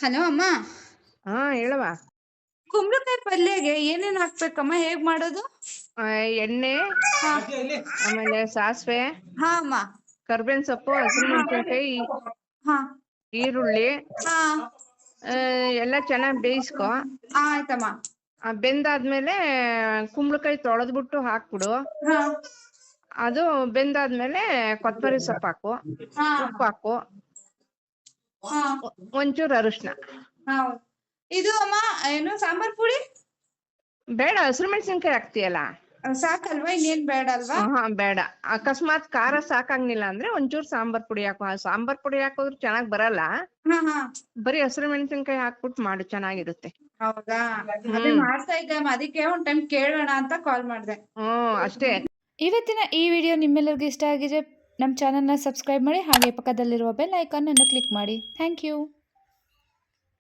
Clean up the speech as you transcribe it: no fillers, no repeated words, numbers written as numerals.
Hello ಅಮ್ಮ. ಹಾ ಹೇಳವ್ವ. ಕುಂಬಳಕಾಯಿ ಪಲ್ಯಗೆ ಏನೇನ್ ಹಾಕ್ಬೇಕಮ್ಮ, ಹೇಗ್ ಮಾಡೋದು? ಎಣ್ಣೆ, ಹಾ. ಆಮೇಲೆ ಸಾಸಿವೆ, ಹಾ ಅಮ್ಮ. ಕರ್ಬೇವಿನ ಸೊಪ್ಪು, ಹಸಿರು ಮೆಣಸಿನ್ಕಾಯಿ, ಹಾ. ಈರುಳ್ಳಿ ಹಾ. ಎಲ್ಲ ಚೆನ್ನಾಗಿ ಬೇಯಿಸ್ಕೊ. ಆಯ್ತಮ್ಮ. ಬೆಂದಾದ್ಮೇಲೆ ಕುಂಬಳಕಾಯಿ ತೊಳೆದ್ಬಿಟ್ಟು ಹಾಕ್ಬಿಡು. ಹಾ. ಅದು ಬೆಂದಾದ್ಮೇಲೆ ಕೊತ್ತಂಬರಿ ಸೊಪ್ಪು ಹಾಕು, ಹಾ. ಉಪ್ಪು ಹಾಕು, ಹಾ. ಒಂಚೂರು ಅರಿಶಿನ. ಹಾ. ಇದು ಅಮ್ಮ ಏನು ಸಾಂಬಾರ್ ಪುಡಿ? ಬೇಡ, ಹಸಿರು ಮೆಣಸಿನ್ಕಾಯಿ ಹಾಕ್ತಿಯಲ್ಲ. ಸಾಕಲ್ವಾ, ಇನ್ನೇನ್ ಬೇಡ ಅಲ್ವಾ? ಬೇಡ. ಅಕಸ್ಮಾತ್ ಖಾರ ಸಾಕಾಗ್ನಿಲ್ಲ ಅಂದ್ರೆ ಒಂಚೂರು ಸಾಂಬಾರ್ ಪುಡಿ ಹಾಕು. ಸಾಂಬಾರ್ ಪುಡಿ ಹಾಕಿದ್ರೆ ಚೆನ್ನಾಗ್ ಬರಲ್ಲ. ಹಾ ಹಾ. ಬರೀ ಹಸಿರು ಮೆಣಸಿನ್ಕಾಯಿ ಹಾಕ್ಬಿಟ್ಟು ಮಾಡು, ಚೆನ್ನಾಗಿರುತ್ತೆ. ಹೌದಾ? ಅದೇ ಮಾಡ್ತಾ ಇದ್ದೆ ಅಮ್ಮ, ಅದಕ್ಕೆ ಒಂದ್ ಟೈಮ್ ಕೇಳೋಣ ಅಂತ ಕಾಲ್ ಮಾಡ್ದೆ. ಅಷ್ಟೇ. ಇವತ್ತಿನ ಈ ವಿಡಿಯೋ ನಿಮ್ಮೆಲ್ಲರಿಗೂ ಇಷ್ಟ ಆಗಿದೆ. ನಮ್ಮ ಚಾನಲ್ನ ಸಬ್ಸ್ಕ್ರೈಬ್ ಮಾಡಿ, ಹಾಗೆ ಪಕ್ಕದಲ್ಲಿರುವ ಬೆಲ್ ಐಕಾನ್ ಅನ್ನು ಕ್ಲಿಕ್ ಮಾಡಿ. Thank you.